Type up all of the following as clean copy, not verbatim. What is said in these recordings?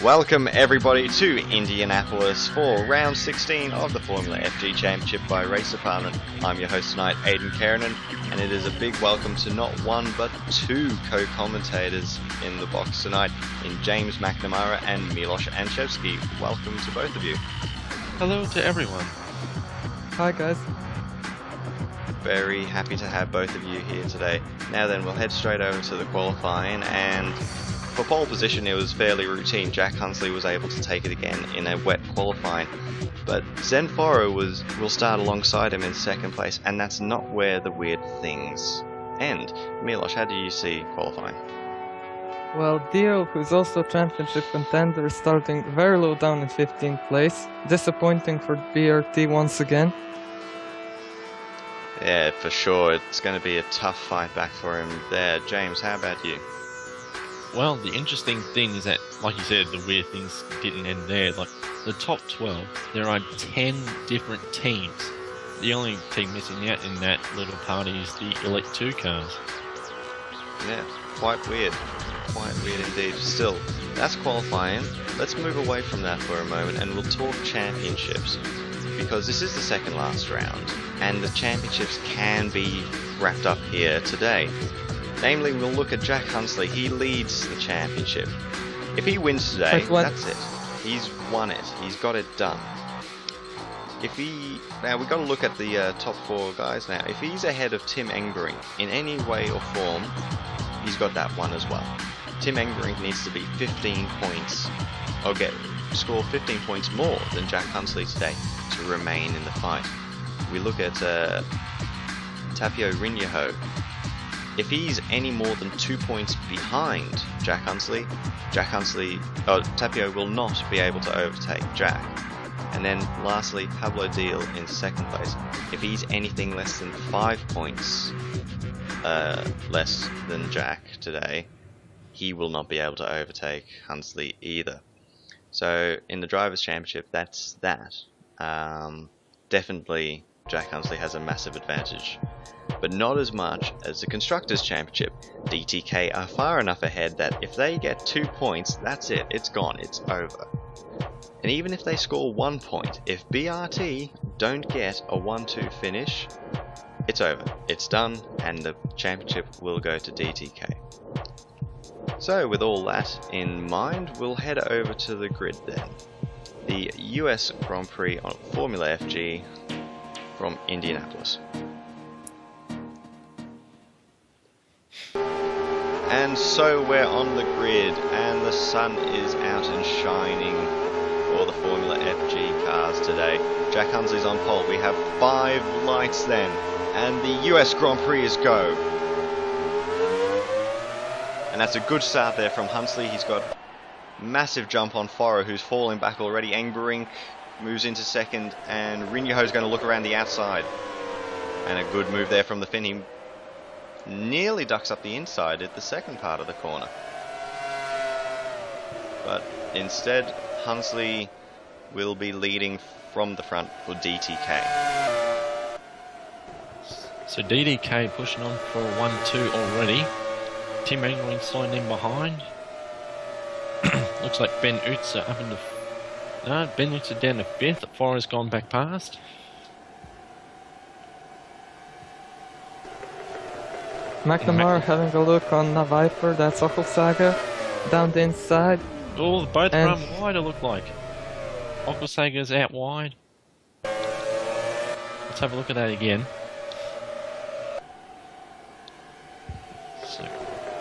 Welcome everybody to Indianapolis for round 16 of the Formula FG Championship by Race Department. I'm your host tonight, Aidan Keranen, and it is a big welcome to not one but two co-commentators in the box tonight in James McNamara and Milos Anchevsky. Welcome to both of you. Hello to everyone. Hi guys. Very happy to have both of you here today. Now then, we'll head straight over to the qualifying, and for pole position it was fairly routine. Jack Hunsley was able to take it again in a wet qualifying, but Zenforo will start alongside him in second place, and that's not where the weird things end. Milos, how do you see qualifying? Well, Dio, who's also a championship contender, is starting very low down in 15th place. Disappointing for BRT once again. Yeah, for sure. It's going to be a tough fight back for him there. James, how about you? Well, the interesting thing is that, like you said, the weird things didn't end there. Like, the top 12, there are 10 different teams. The only team missing out in that little party is the Elite 2 cars. Yeah, quite weird. Quite weird indeed. Still, that's qualifying. Let's move away from that for a moment and we'll talk championships, because this is the second last round and the championships can be wrapped up here today. Namely, we'll look at Jack Hunsley. He leads the championship. If he wins today, that's it. He's won it. He's got it done. Now we've got to look at the top four guys now. If he's ahead of Tim Engberg in any way or form, he's got that one as well. Tim Engberg needs to be 15 points, or score 15 points more than Jack Hunsley today to remain in the fight. We look at Tapio Rinyaho. If he's any more than 2 points behind Jack Hunsley, Tapio will not be able to overtake Jack. And then lastly, Pablo Deal in second place. If he's anything less than 5 points less than Jack today, he will not be able to overtake Hunsley either. So in the Drivers' Championship, that's that. Definitely Jack Hunsley has a massive advantage, but not as much as the Constructors' Championship. DTK are far enough ahead that if they get 2 points, that's it, it's gone, it's over. And even if they score 1 point, if BRT don't get a 1-2 finish, it's over, it's done, and the championship will go to DTK. So with all that in mind, we'll head over to the grid then. The US Grand Prix on Formula FG from Indianapolis. And so we're on the grid, and the sun is out and shining for the Formula FG cars today. Jack Hunsley's on pole. We have 5 lights then, and the US Grand Prix is go. And that's a good start there from Hunsley. He's got massive jump on Foro, who's falling back already. Engberg moves into second, and Rinyaho's going to look around the outside. And a good move there from the Finn. He nearly ducks up the inside at the second part of the corner. But instead, Hunsley will be leading from the front for DTK. So DTK pushing on for 1-2 already. Tim Engberg slowing in behind. Looks like Ben Utzer up in the... No, Ben Utzer down to 5th. Foro's gone back past. McNamara having a look on the Viper, that's Okelsaga, down the inside. Oh, both run wide, it looked like. Okelsaga's out wide. Let's have a look at that again. So,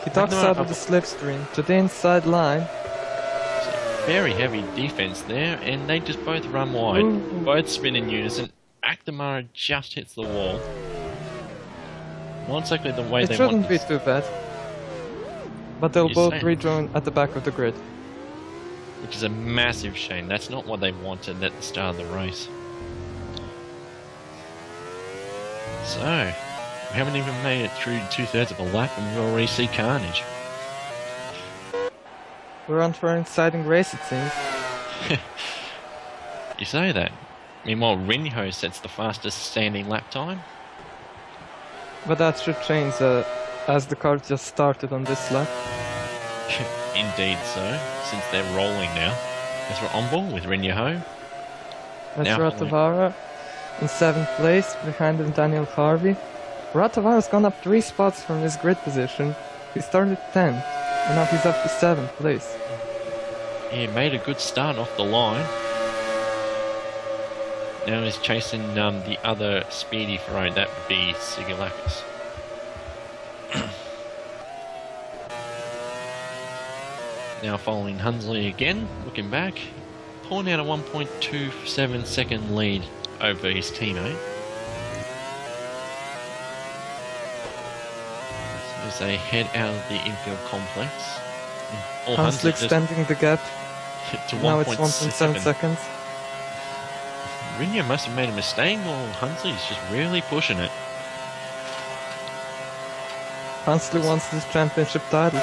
He ducks out of the slipstream to the inside line. Very heavy defense there, and they just both run wide. Ooh. Both spin in unison. McNamara just hits the wall. Not exactly the way they want. It shouldn't be too bad. But they'll both rejoin at the back of the grid. Which is a massive shame. That's not what they wanted at the start of the race. So, we haven't even made it through 2/3 of a lap and we already see carnage. We're on for an exciting race, it seems. You say that. Meanwhile, Rinyaho sets the fastest standing lap time. But that should change as the car just started on this lap. Indeed so, since they're rolling now. As we're on ball with Rinyaho. That's Now Ratavara in 7th place, behind him Daniel Harvey. Ratavara's gone up 3 spots from his grid position. He started 10th, and now he's up to 7th place. He made a good start off the line. Now he's chasing the other speedy Ferrari, that would be Sigilakis. Now following Hunsley again, looking back, pulling out a 1.27 second lead over his teammate. So as they head out of the infield complex, Hunsley extending the gap. To Now it's 1.7 1.7 seconds. Rinya must have made a mistake, or Hunsley's just really pushing it. Hunsley wants this championship title.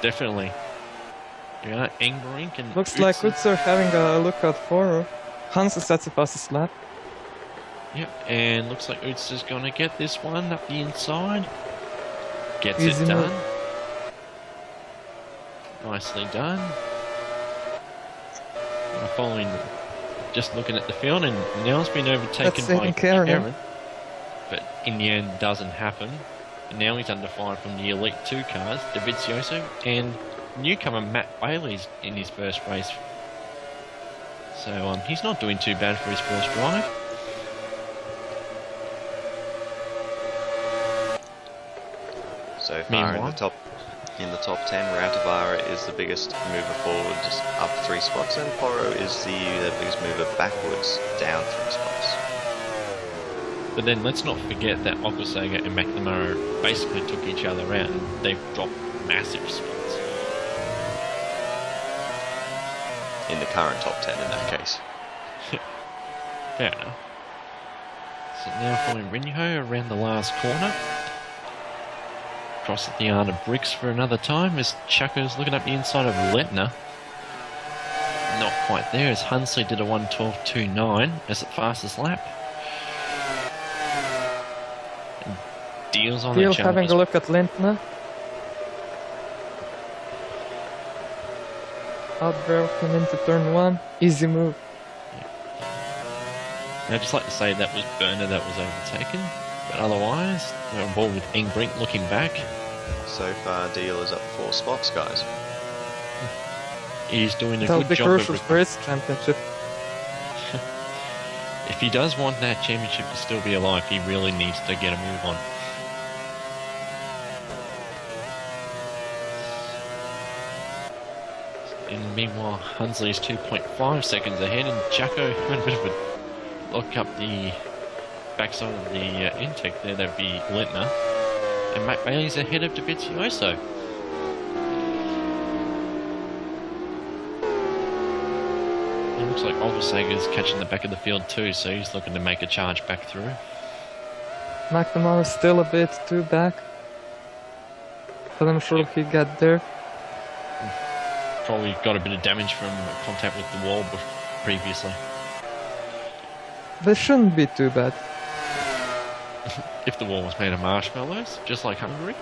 Definitely. Yeah, Engbrink and Looks like Utsa. Utsa having a lookout for her. Hunsley sets the fastest lap. Yep, and looks like Utsa's gonna get this one up the inside. Gets Easy it done. move. Nicely done. Following, just looking at the field, and now it's been overtaken That's by Karen. Karen. But in the end, doesn't happen. And now he's under fire from the Elite 2 cars, Davizioso, and newcomer Matt Bailey's in his first race. So he's not doing too bad for his first drive. So far Meanwhile, in the top 10, Rautavaara is the biggest mover forward, just up 3 spots, and Poro is the biggest mover backwards, down 3 spots. But then let's not forget that Okusaga and McNamara basically took each other out, and they've dropped massive spots. In the current top 10 in that case. Fair enough. So now following Rinho around the last corner. Across at the yard of Bricks for another time as Chaco's looking up the inside of Letner. Not quite there as Hunsley did a 1:12.29 as the fastest lap. And Deal's on Deal the jump. having a look at Lindner. Out-broken into turn 1. Easy move. I'd just like to say that was Burner that was overtaken. But otherwise, we're on board with Engbrink looking back. So far, Deal is up 4 spots, guys. He's doing a That'll good be job crucial of... for his championship. If he does want that championship to still be alive, he really needs to get a move on. And meanwhile, Hunsley's 2.5 seconds ahead, and Jacko had a bit of a look up the backside of the intake there. That'd be Lintner. And Matt Bailey's ahead of Davizioso. It looks like Olgasaga's catching the back of the field too, so he's looking to make a charge back through. McNamara's still a bit too back. But I'm sure he'll get there. Probably got a bit of damage from contact with the wall previously. This shouldn't be too bad. If the wall was made of marshmallows, just like Hungary.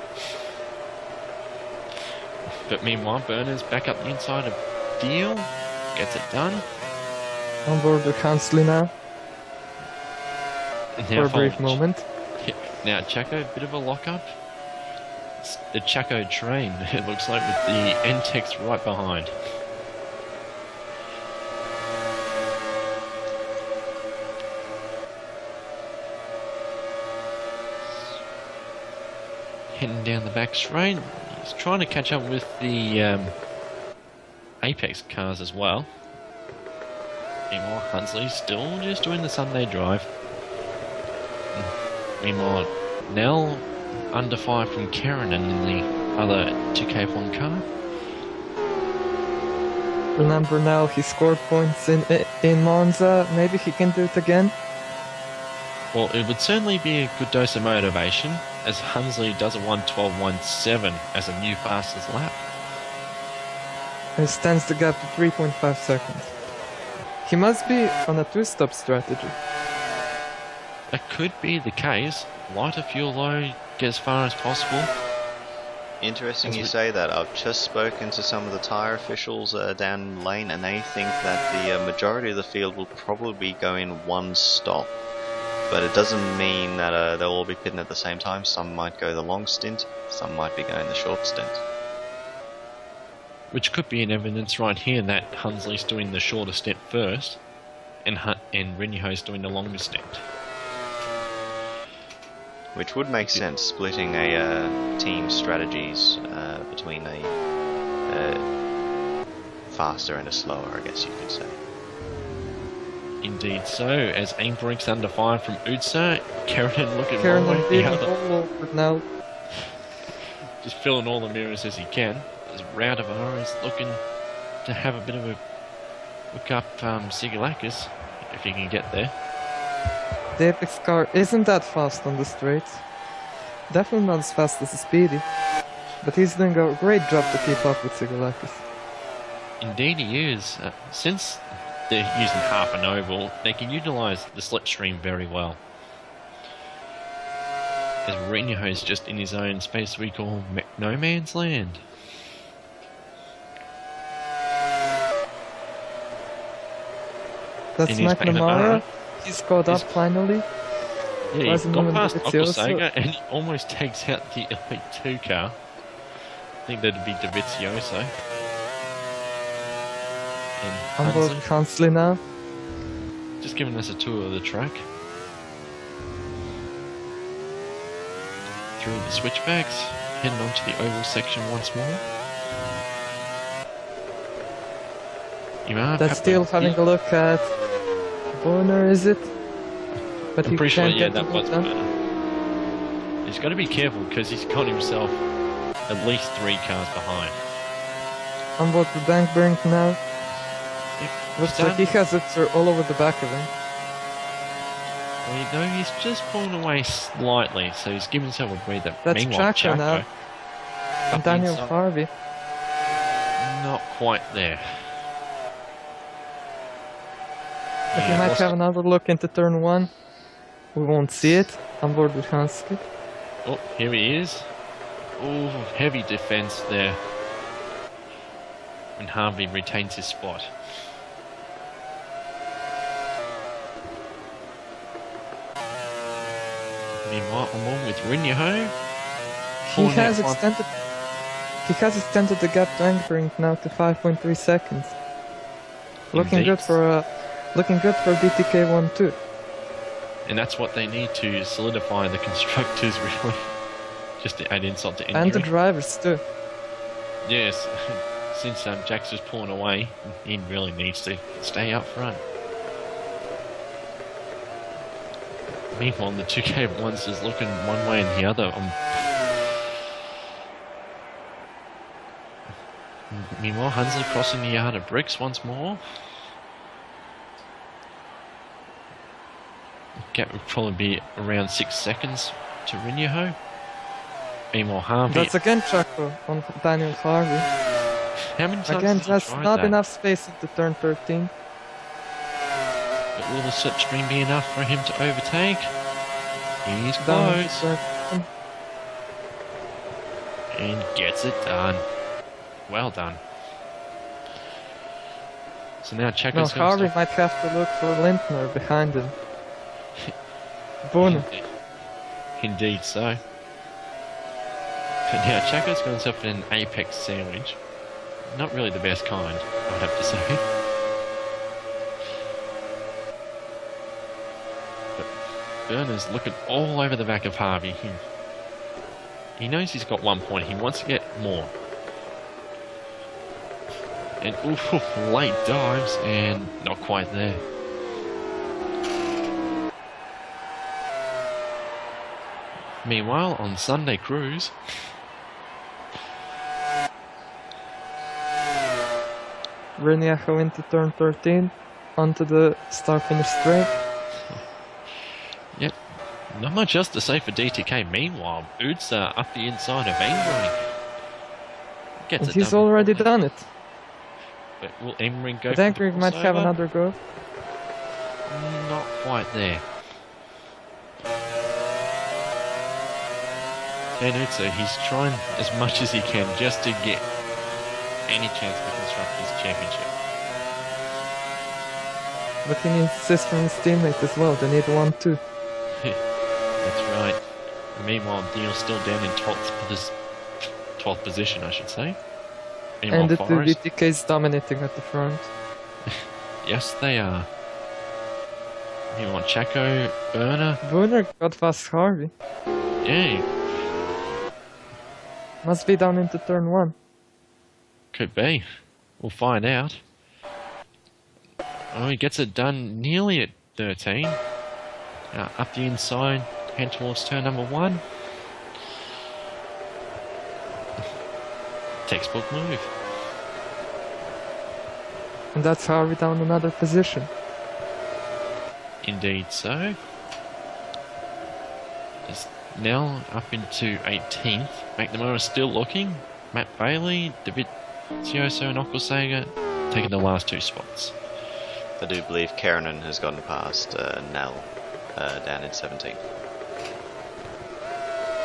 But meanwhile, Burner's back up the inside of Deal. Gets it done. On board with Hunsley now. And For now a brief follows- moment. Now Chaco, a bit of a lock-up. It's the Chaco train, it looks like, with the Entex right behind. Heading down the back straight. He's trying to catch up with the Apex cars as well. Meanwhile, Hunsley's still just doing the Sunday drive. Meanwhile, Nell under fire from Karen and in the other 2K1 car. Remember now, he scored points in Monza. Maybe he can do it again. Well, it would certainly be a good dose of motivation, as Hunsley does a 1:12.17 as a new fastest lap. And extends the gap to 3.5 seconds. He must be on a two-stop strategy. That could be the case. Lighter fuel load, get as far as possible. Interesting As you we- say that. I've just spoken to some of the tyre officials down the lane, and they think that the majority of the field will probably go in one stop. But it doesn't mean that they'll all be pitting at the same time. Some might go the long stint, some might be going the short stint. Which could be in evidence right here that Hunsley's doing the shorter stint first, and Rinho's doing the longer stint. Which would make sense, splitting a team strategies between a faster and a slower, I guess you could say. Indeed so, as Engbrink's under fire from Utsa, Kerrigan looking Kieran one way or the beating other, all over now. just filling all the mirrors as he can. As Rautavaara is looking to have a bit of a look up Sigalakis, if he can get there. The Apex car isn't that fast on the straights. Definitely not as fast as the Speedy. But he's doing a great job to keep up with Sigalakis. Indeed he is. Since they're using half an oval, they can utilise the slipstream very well. As Rinho's just in his own space we call no man's land. That's In his McNamara. He's caught up finally. Yeah, he Rising got Woman past Dovizioso. Okosega and he almost takes out the Elite 2 car. I think that'd be Dovizioso. And On board Hansen Hansley now. just giving us a tour of the track. Through the switchbacks, heading onto the oval section once more. You are That's still having a look at Bonner, is it? But I'm he pretty sure, can't yeah, get that the was done. better. He's got to be careful because he's got himself at least 3 cars behind. On board the Bankburn now. Yep. Looks like he has it all over the back of him. Well, you know, he's just pulling away slightly, so he's giving himself a breather. That's Meanwhile, Chaco now. up And the Daniel inside, Harvey. not quite there. But Yeah, we might lost have it. another look into turn 1. We won't see it. On board with Hansky. Oh, here he is. Oh, heavy defense there. And Harvey retains his spot. Meanwhile, I'm on with Rinho. He has extended the gap to Angering now to 5.3 seconds. Looking Indeed. good for BTK 1-2. And that's what they need to solidify the constructors, really. Just to add insult to injury. And the drivers too. Yes, since Jax is pulling away, he really needs to stay up front. Meanwhile, the 2K1s is looking one way and the other. Meanwhile, Hunsley crossing the yard of bricks once more. Gap would probably be around 6 seconds to Rinho. Meanwhile, Harvey. That's again Chaco on Daniel Harvey. How many times Again, has he that's tried not that? enough space into turn 13. But will the slipstream be enough for him to overtake? He's Down close. turn- And gets it done. Well done. So now No, Checo's Harvey might have to look for Lindner behind him. Bono. Indeed so. But now Chaco's got himself an apex sandwich. Not really the best kind, I'd have to say. But Berner's looking all over the back of Harvey. He knows he's got 1 point. He wants to get more. And oof, late dives and not quite there. Meanwhile, on Sunday Cruise, Reniaco into turn 13. Onto the start-finish straight. yep, not much else to say for DTK. Meanwhile, Utsa up the inside of Engering. Gets And it he's done already properly. done it. But will Engering go But for the Angering might have crossover? another go. Not quite there. Benutzer, he's trying as much as he can just to get any chance of Constructors' Championship. But he needs assist from his teammates as well. They need 1 too. That's right. Meanwhile, Neil's still down in 12th position, I should say. Meanwhile, And the Forrest, DTK is dominating at the front. yes, they are. Meanwhile, Chaco, Burner, Brunner got past Harvey. yeah, Must be down into turn 1. could be. We'll find out. Oh, he gets it done nearly at 13. Up the inside, head towards turn number 1. Textbook move. And that's Harvey down another position. Indeed so. Is now up into 18th. McNamara still looking. Matt Bailey, Davizioso and Okwusega taking the last 2 spots. I do believe Keranen has gotten past Nell down in 17th.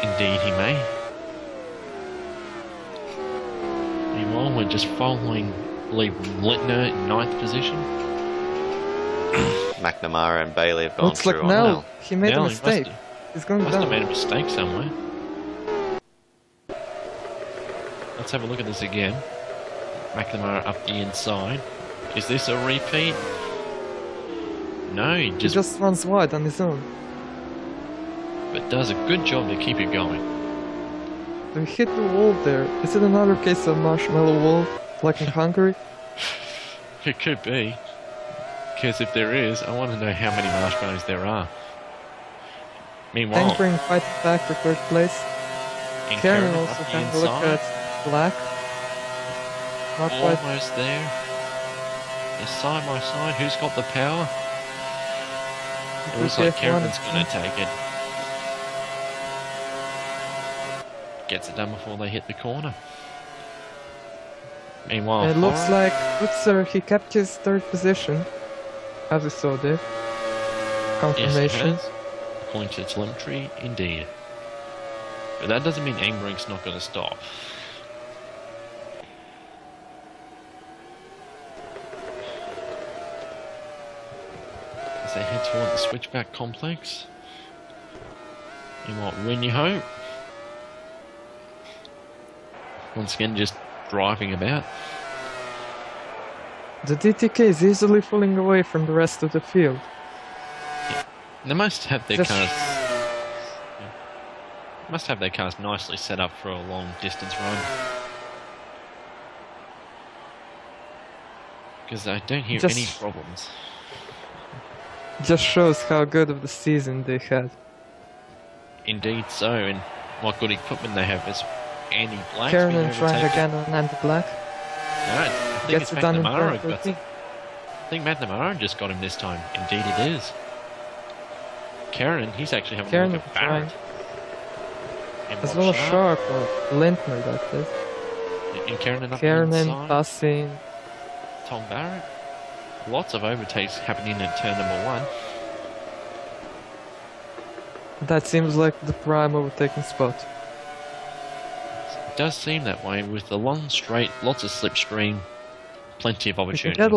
Indeed he may. Meanwhile, we're just following, I believe, Littner in 9th position. McNamara and Bailey have gone Looks through like on Nell. Nell. He made a Nell, mistake. He's going Must have down. made a mistake somewhere. Let's have a look at this again. McNamara up the inside. Is this a repeat? No, he He just, just runs wide on his own. but does a good job to keep it going. We hit the wall there. Is it another case of marshmallow wall, like in Hungary? It could be. Because if there is, I want to know how many marshmallows there are. Meanwhile, Angering fighting back for 3rd place. Karen also up the kind of look inside, at Black. Not quite. almost there. They're side by side. Who's got the power? It looks like Karen's going to take it. Gets it done before they hit the corner. Meanwhile, It looks Forrest, like Utzer, he kept his 3rd position, as we saw there. yes, Confirmation. it has. According to telemetry, indeed. But that doesn't mean Angbrink's not going to stop. As they head toward the switchback complex. Meanwhile, When You Hope. Once again, just driving about. The DTK is easily pulling away from the rest of the field. They must have their Just- cars. Yeah. Must have their cars nicely set up for a long distance run. Because I don't hear Just- any problems. Just shows how good of the season they had. Indeed so, and what good equipment they have. As Andy Black's Karen been and trying overtaken. again on Andy Black. No, I think Gets it's it done in McNamara. turn Got 13. I think McNamara just got him this time. Indeed it is. Karen, he's actually having Karen a look at Barrett. And As what well as Sharp. Sharp or Lindner, that is. And Karen up Karen inside. passing. Tom Barrett. Lots of overtakes happening at turn number 1. That seems like the prime overtaking spot. It does seem that way with the long straight, lots of slipstream, plenty of You can opportunity. get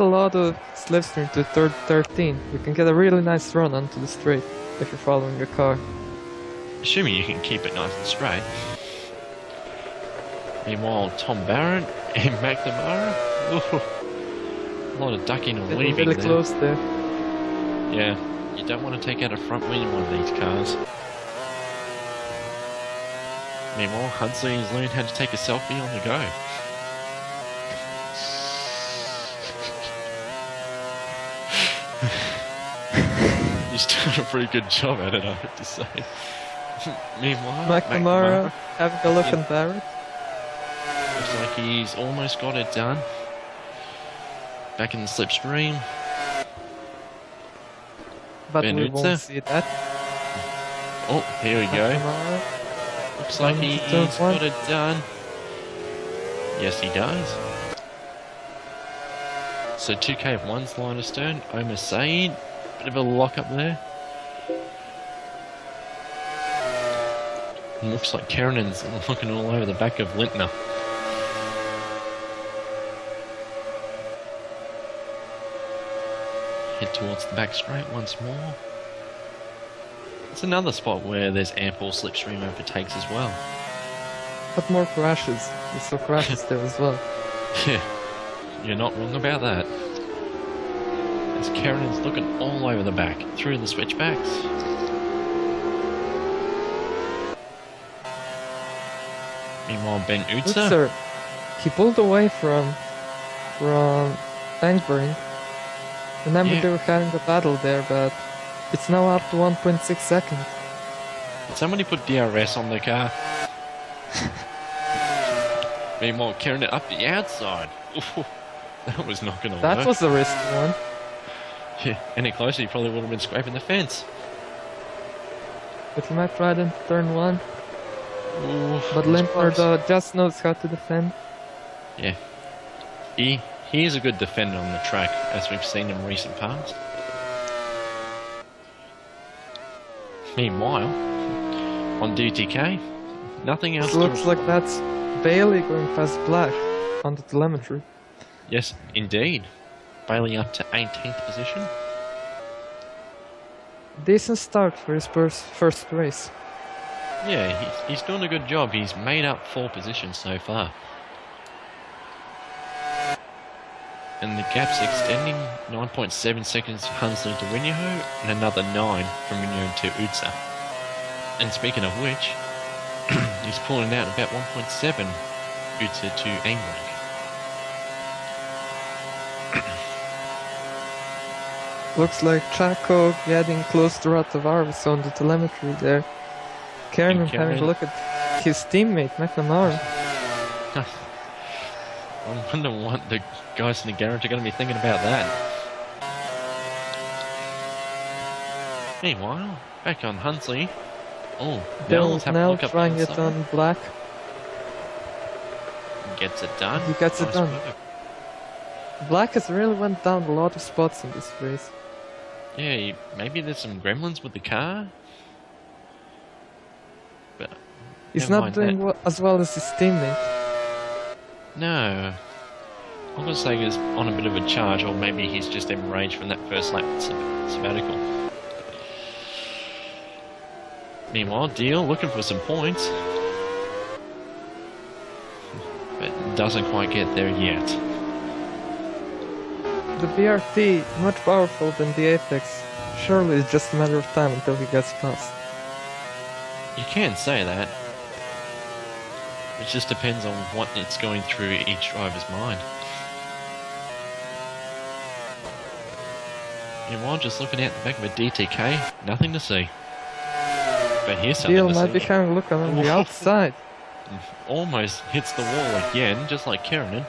a lot of slipstream to 13. You can get a really nice run onto the straight if you're following a car. Assuming you can keep it nice and straight. Meanwhile, Tom Barrett and McNamara. Ooh, a lot of ducking and Getting weaving really there. close there. Yeah, you don't want to take out a front wing in one of these cars. Meanwhile, Hudsley has learned how to take a selfie on the go. He's done a pretty good job at it, I have to say. Meanwhile, McNamara having a look at Barrett. looks like he's almost got it done. Back in the slipstream. But we Benutzer. won't see that. Oh, here we go. McNamara. Looks like Down to he's turn one. got it done. Yes, he does. So 2k of one's line of stern. Omar Saeed. Bit of a lock up there. Looks like Karenen's looking all over the back of Lintner. Head towards the back straight once more. It's another spot where there's ample slipstream overtakes as well. But more crashes. We saw crashes there as well. Yeah, you're not wrong about that. As Karenen's looking all over the back, through the switchbacks. Meanwhile, Ben Utzer. He pulled away from Engberg. Remember they were having a battle there, but it's now up to 1.6 seconds. Did somebody put DRS on the car? Meanwhile, carrying it up the outside. Ooh, that was not going to work. That was a risky one. Yeah, any closer, he probably would have been scraping the fence. But he might try it in turn 1. Ooh, but Lindner just knows how to defend. Yeah. He is a good defender on the track, as we've seen in recent past. Meanwhile, on DTK, nothing else. It looks like that's Bailey going past Black on the telemetry. Yes, indeed. Bailey up to 18th position. Decent start for his first race. Yeah, he's doing a good job. He's made up 4 positions so far. And the gap's extending, 9.7 seconds from Hunsley to Winyaho, and another 9 from Winyaho to Utzer. And speaking of which, he's pulling out about 1.7 Utzer to England. Looks like Chaco getting close to Ratavaris on the telemetry there. Karen having a look at his teammate, McNamara. I wonder what the guys in the garage are going to be thinking about that. Meanwhile, back on Hunsley. Oh, Nell's having a look up trying it on Black. Gets it done. He gets it done. Black has really went down a lot of spots in this race. Yeah, maybe there's some gremlins with the car. But he's not doing as well as his teammate. No. I'm going to say he's on a bit of a charge, or maybe he's just enraged from that first lap sabbatical. Meanwhile, Deal looking for some points. But doesn't quite get there yet. The BRT, much powerful than the Apex. Surely it's just a matter of time until he gets past. You can say that. It just depends on what it's going through each driver's mind. Meanwhile, just looking out the back of a DTK, nothing to see. But here's something Deal to might see. be having a look on the outside. Almost hits the wall again, just like Keranen.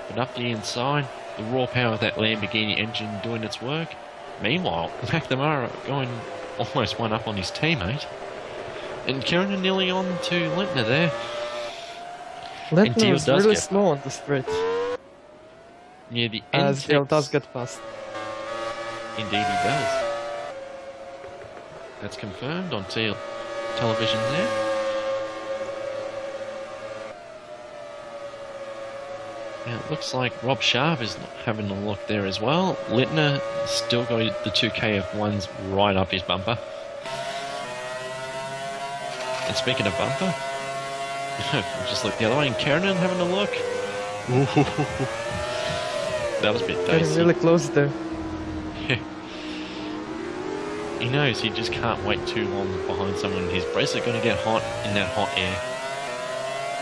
But up the inside, the raw power of that Lamborghini engine doing its work. Meanwhile, McNamara going almost one up on his teammate. And Keranen nearly on to Lintner there. Lintner is really slow on the straight. Yeah, the as Dale does get past. Indeed he does. That's confirmed on television there. Now it looks like Rob Sharp is having a look there as well. Lintner still got the 2 KF1s right up his bumper. And speaking of bumper, just look the other way, and Keranen having a look. That was a bit dicey. Getting really close there. Yeah. He knows he just can't wait too long behind someone. His brakes are going to get hot in that hot air.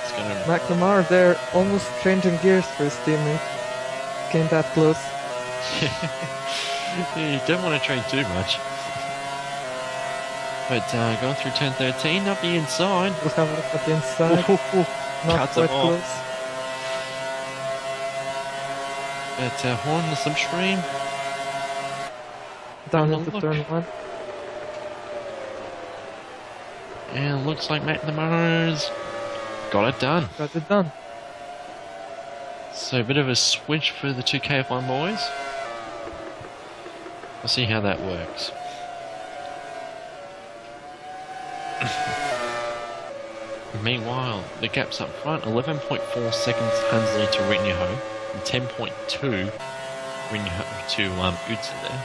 It's going to... McNamara there, almost changing gears for his teammate. Came that close. Yeah, you don't want to train too much. But going through turn 13, up the inside. We'll have a look at the inside. Not quite close. But Horn the slipstream. Down into turn 1. And looks like McNamara's got it done. Got it done. So a bit of a switch for the 2 KF1 boys. We'll see how that works. Meanwhile, the gaps up front, 11.4 seconds Hansley to Rinyaho, and 10.2 Rinyaho to Utsa there.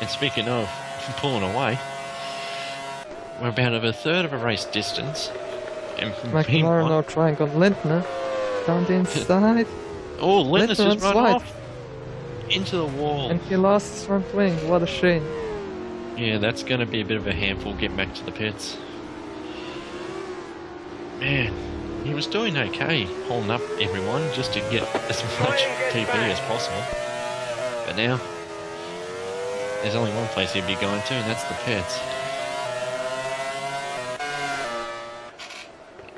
And speaking of pulling away, we're about a third of a race distance. And McNamara now trying on Lindner. Down the inside. Oh, Lindner's just run wide. off into the wall. And he lost his front wing. What a shame. Yeah, that's going to be a bit of a handful getting back to the pits. Man, he was doing okay, holding up everyone just to get as much TV as possible. But now, there's only one place he'd be going to, and that's the pits.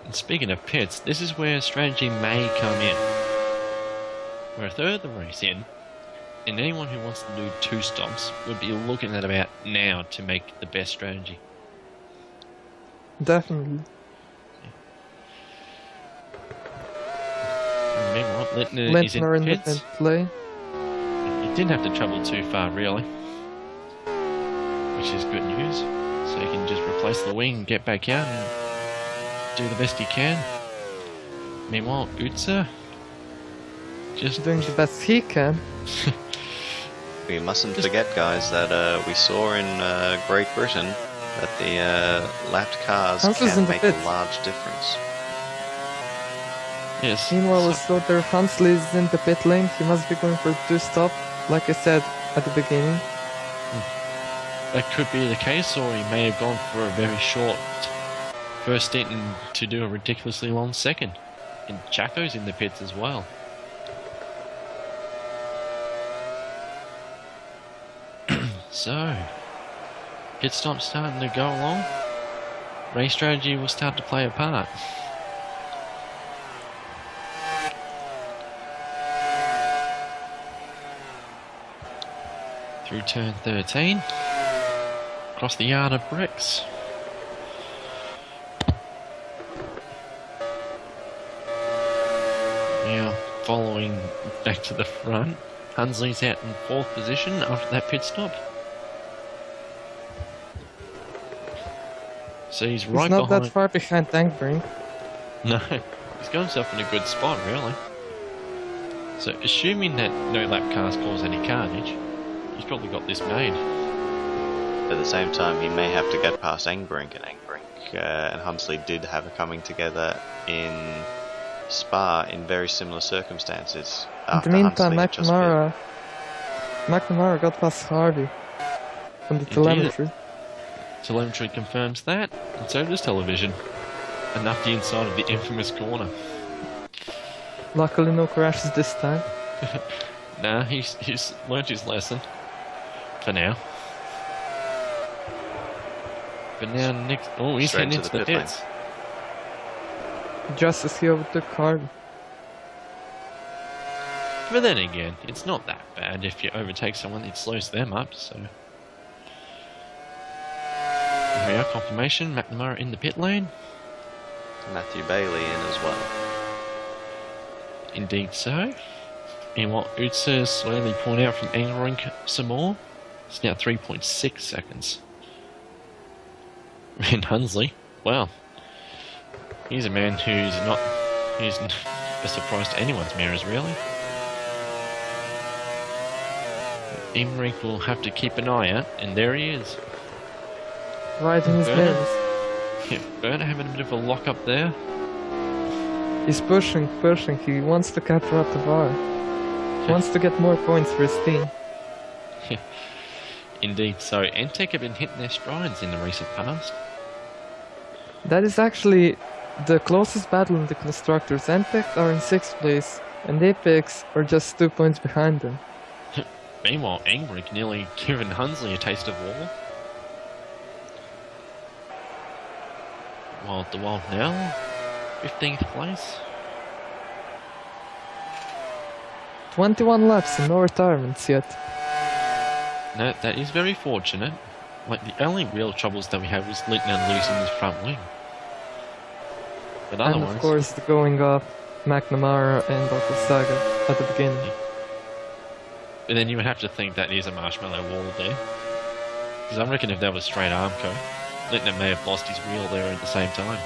And speaking of pits, this is where strategy may come in. We're a third of the race in, and anyone who wants to do 2 stops would be looking at about now to make the best strategy. Definitely. Meanwhile, Lindner is in pits. Play. He didn't have to travel too far, really, which is good news. So he can just replace the wing, get back out, and do the best he can. Meanwhile, Utsa just doing the best he can. We mustn't forget, guys, that we saw in Great Britain that the lapped cars can make a large difference. Yes. Meanwhile, we saw there Hansley is in the pit lane. He must be going for 2 stop, like I said at the beginning. That could be the case, or he may have gone for a very short first stint and to do a ridiculously long second. And Chaco's in the pits as well. So, pit stop starting to go along. Race strategy will start to play a part. Through turn 13, across the yard of bricks. Now, following back to the front, Hansley's out in 4th position after that pit stop. So he's right behind. He's not that far behind Angbrink. No, he's got himself in a good spot, really. So, assuming that no lap cars cause any carnage, he's probably got this made. At the same time, he may have to get past Engbrink, and and Hunsley did have it coming together in Spa in very similar circumstances. In the meantime, McNamara got past Harvey on the telemetry. Telemetry confirms that, and so does television. And up the inside of the infamous corner. Luckily no crashes this time. Nah, he's learnt his lesson. For now. But now next... Oh, he's heading into the pits. Just as he overtook Harvey. But then again, it's not that bad if you overtake someone, it slows them up, so... Here we are, confirmation, McNamara in the pit lane. Matthew Bailey in as well. Indeed so. Meanwhile, Utsa slowly pulling out from Engelrink some more. It's now 3.6 seconds. And Hunsley, well, he's a man he's a surprise to anyone's mirrors, really. Engelrink will have to keep an eye out, and there he is. Right in his mirrors. Yeah, Berner having a bit of a lock up there. He's pushing. He wants to capture up the bar. He wants to get more points for his team. Indeed so. Entech have been hitting their strides in the recent past. That is actually the closest battle in the constructors. Entech are in 6th place, and Apex are just 2 points behind them. Meanwhile, Engelrink nearly given Hunsley a taste of war. While the Wild now, 15th place. 21 laps and no retirements yet. No, that is very fortunate. Like, the only real troubles that we have was Littner losing his front wing. But otherwise... And of course, the going up McNamara and Okasaga at the beginning. But then you would have to think that is a marshmallow wall there. Because I reckon if that was straight Armco, Littner may have lost his wheel there at the same time.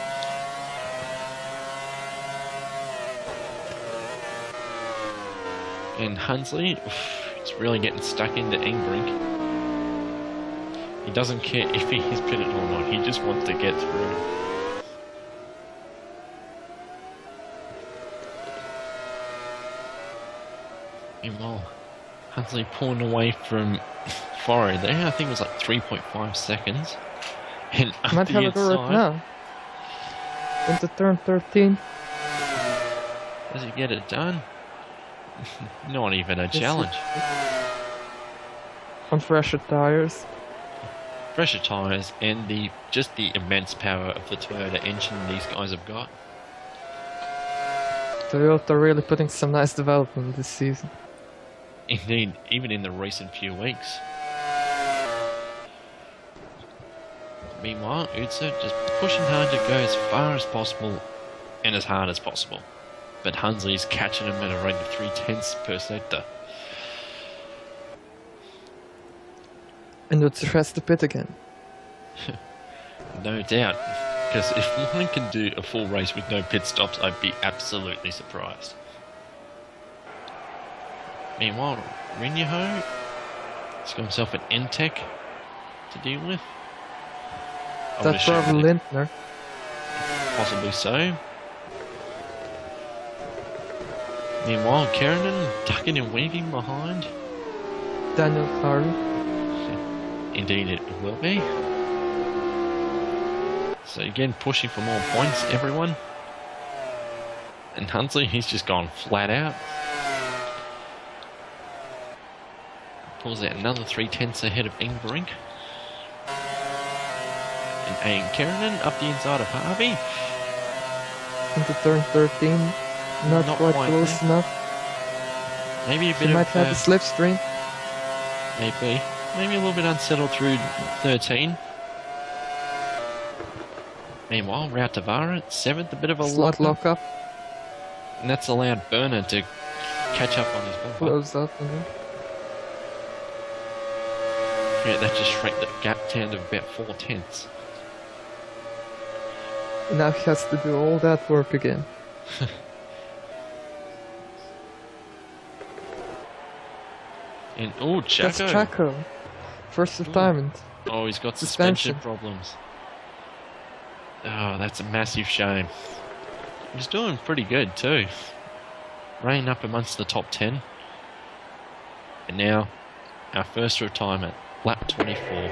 And Hunsley, it's really getting stuck into Engbrink. He doesn't care if he's pitted or not, he just wants to get through. Meanwhile, Hunsley pulling away from Forey there, I think it was like 3.5 seconds. And up Might the have a go right inside, now. Into turn 13. does he get it done? Not even a Yes, challenge. On fresher tires. Fresher tyres and just the immense power of the Toyota engine these guys have got. Toyota really putting some nice development this season. Indeed, even in the recent few weeks. Meanwhile, Utsa just pushing hard to go as far as possible and as hard as possible. But Hunsley's catching him at a rate of 0.3 per sector. And it's has to pit again. No doubt. Because if one can do a full race with no pit stops, I'd be absolutely surprised. Meanwhile, Rinyaho has got himself an N-Tech to deal with. I would That's assume probably that- Lindner. Possibly so. Meanwhile, Kerrinan ducking and weaving behind. Daniel Harvey. Indeed it will be. So again, pushing for more points, everyone. And Hunsley, he's just gone flat out. Pulls out another 0.3 ahead of Engbrink. And Kerrinan up the inside of Harvey. Into turn 13. Not quite close there. enough. Maybe a bit He might of have a slipstream. maybe a little bit unsettled through 13. Meanwhile, Route Tavara, 7th, a bit of a Slot lock up. and that's allowed Burner to catch up on his bumper. Close up. Yeah, that just shrank the gap down to about 0.4. Now he has to do all that work again. And oh, That's Chaco. Chaco. First retirement. Oh, he's got Suspension. suspension problems. Oh, that's a massive shame. He's doing pretty good too. Running up amongst the top 10. And now, our first retirement, lap 24.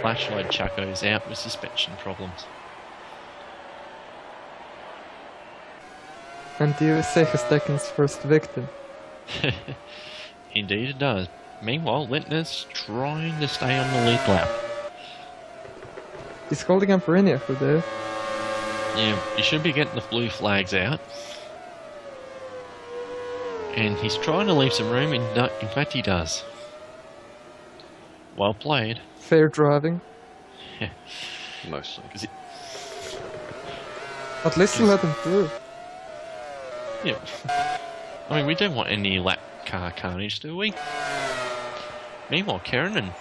Flashlight Chaco is out with suspension problems. And the USA has taken its first victim. Indeed it does. Meanwhile, Lintner's trying to stay on the lead lap. He's holding up Renia for there. Yeah, you should be getting the blue flags out. And he's trying to leave some room, and in fact he does. Well played. Fair driving. Mostly. At least he let him through. Yeah. I mean, we don't want any lap car carnage, do we? Meanwhile, Kerrinan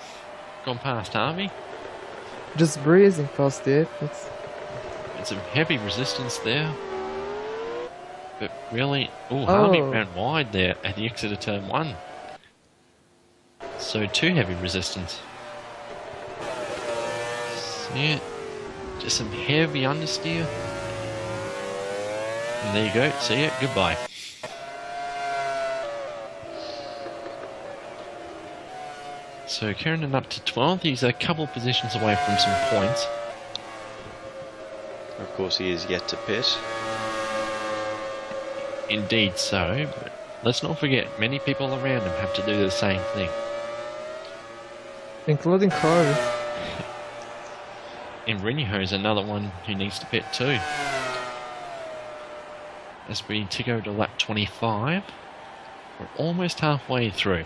gone past Harvey. Just breezing past the apex. And some heavy resistance there. But really, Harvey ran wide there at the exit of turn 1. So 2 heavy resistance. So, yeah, just some heavy understeer. And there you go, see ya, goodbye. So Kerrinan up to 12th, he's a couple positions away from some points. Of course, he is yet to pit. Indeed so, but let's not forget, many people around him have to do the same thing. Including Harvey. And Rinyaho is another one who needs to pit too. As we tick over to lap 25, we're almost halfway through.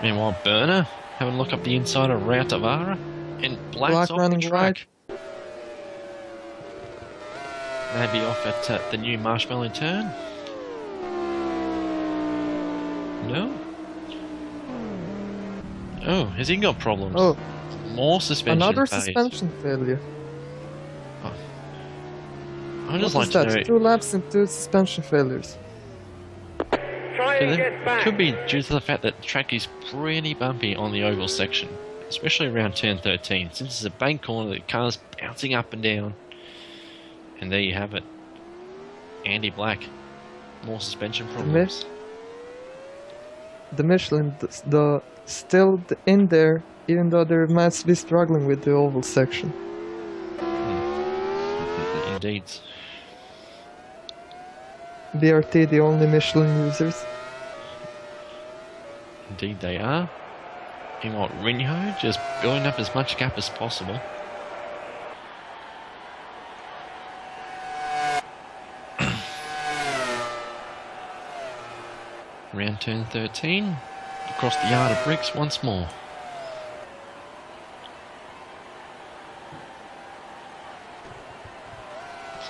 Meanwhile, Burner having a look up the inside of Route Tavara, and Black's off running the track. Maybe off at the new Marshmallow turn. No? Oh, has he got problems? Oh, More suspension another phase. suspension failure. I'd just What like is to that? know. 2 laps and 2 suspension failures. It could be due to the fact that the track is pretty bumpy on the oval section, especially around turn 13, since it's a bank corner, the car's bouncing up and down. And there you have it. Andy Black, more suspension problems. The Michelin, still in there, even though they might be struggling with the oval section. Indeed. BRT, the only Michelin users. Indeed they are. And what, Rinho just building up as much gap as possible. Around turn 13, across the yard of bricks once more.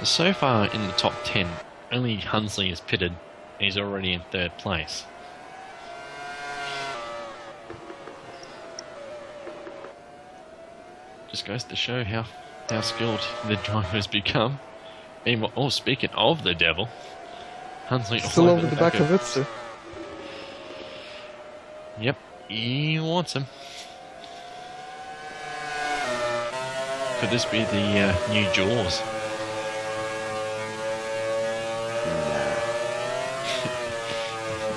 So far in the top 10, only Hunsley is pitted, and he's already in 3rd place. Just goes to show how skilled the driver has become. Meanwhile, oh, speaking of the devil, Hunsley still over the back of Utsu. Yep, he wants him. Could this be the new Jaws?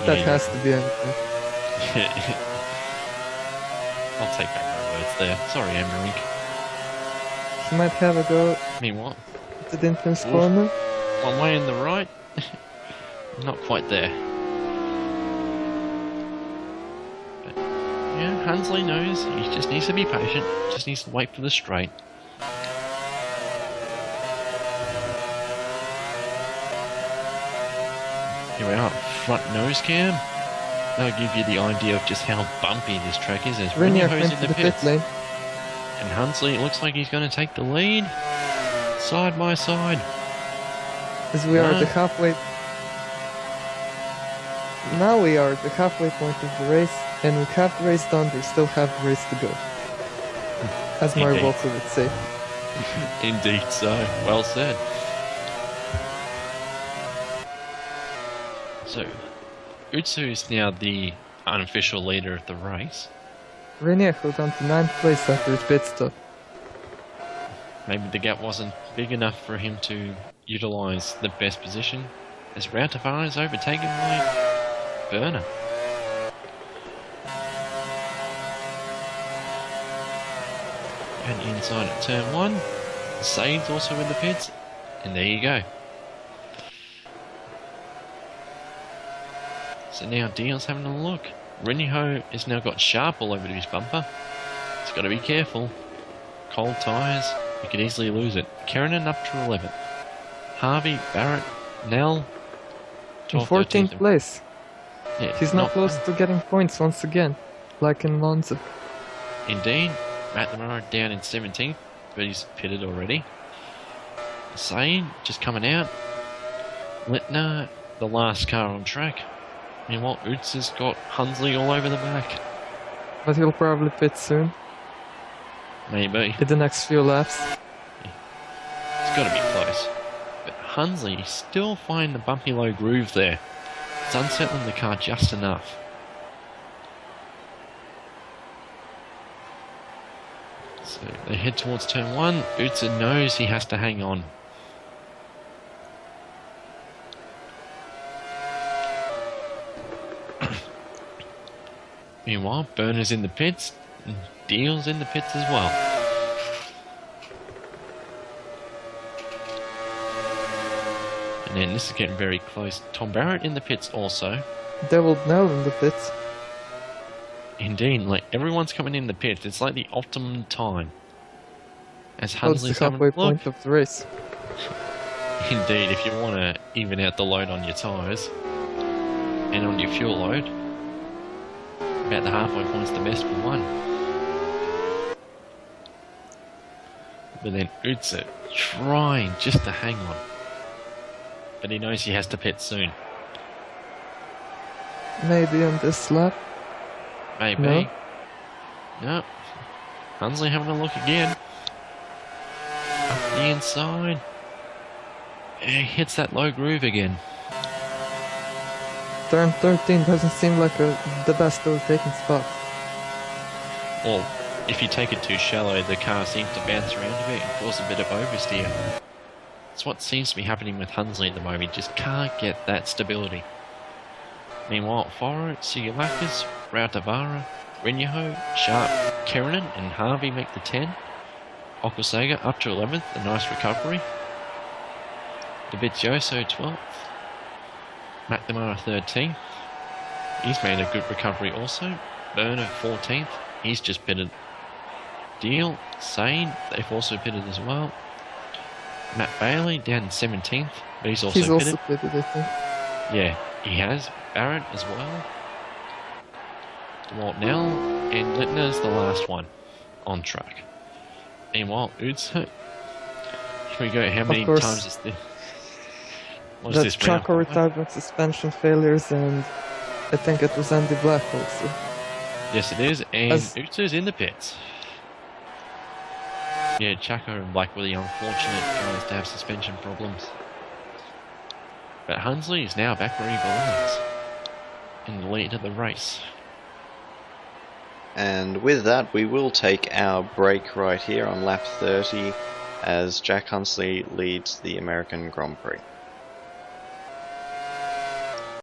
That has to be anything. I'll take back my words there. Sorry, Amberink. He might have a go Mean what? to the entrance corner. One way in the right. Not quite there. But, yeah, Hunsley knows he just needs to be patient. Just needs to wait for the straight. Here we are, front nose cam. That'll give you the idea of just how bumpy this track is. There's Renier Rinho's in into the the pit pits. lane. And Hunsley, it looks like he's going to take the lead. Side by side. As we are at the halfway. Now we are at the halfway point of the race, and with half the race done, they still have the race to go. As Mario Walker would say. Indeed so. Well said. So, Utsu is now the unofficial leader of the race. Renier held on to 9th place after his pit stop. Maybe the gap wasn't big enough for him to utilise the best position, as Rautavaara is overtaken by Berner. And inside at turn 1, Sade's also in the pits, and there you go. So now Dion's having a look. Rinho has now got sharp all over his bumper. He's got to be careful. Cold tyres, he could easily lose it. Kerrinan up to 11th. Harvey, Barrett, Nell, In 12th, 14th 13th. place. Yeah, He's not close to getting points once again, like in Monza. Indeed. McNamara down in 17th, but he's pitted already. Sade just coming out. Littner, the last car on track. Meanwhile, Utz has got Hunsley all over the back. But he'll probably pit soon, Maybe. in the next few laps. It's got to be close. But Hunsley still finding the bumpy low groove there. It's unsettling the car just enough. So they head towards turn 1. Utz knows he has to hang on. Meanwhile, Berner's in the pits, and Deal's in the pits as well. And then this is getting very close. Tom Barrett in the pits also. Devil Nell in the pits. Indeed, like everyone's coming in the pits. It's like the optimum time. As Well, it's the Hunsley's having a halfway look. point of the race. Indeed, if you want to even out the load on your tyres and on your fuel load, about the halfway point's the best for one. But then Utsa trying just to hang on. But he knows he has to pit soon. Maybe on this lap. Maybe. No. No. Hunsley having a look again. the inside. And he hits that low groove again. Turn 13 doesn't seem like the best overtaking spot. Well, if you take it too shallow, the car seems to bounce around a bit and cause a bit of oversteer. That's what seems to be happening with Hunsley at the moment. He just can't get that stability. Meanwhile, Foro, Sigalakis, Rautavara, Renyaho, Sharp, Kerrinan and Harvey make the 10. Okosega up to 11th, a nice recovery. Davizioso 12th. McNamara 13th. He's made a good recovery also. Burner 14th. He's just pitted. Deal, Sane, they've also pitted as well. Matt Bailey down in 17th, but he's also pitted. I think. Yeah, he has. Barrett as well. DeWalt Nell, and Littner's the last one on track. Meanwhile, Utsa. Here we go, how many times is this? What is this round? Chaco retired with suspension failures, and I think it was Andy Black also. Yes, it is, and Utsa's in the pits. Yeah, Chaco and Black were the unfortunate guys to have suspension problems. But Hunsley is now back where he belongs, in the lead of the race. And with that, we will take our break right here on lap 30 as Jack Hunsley leads the American Grand Prix.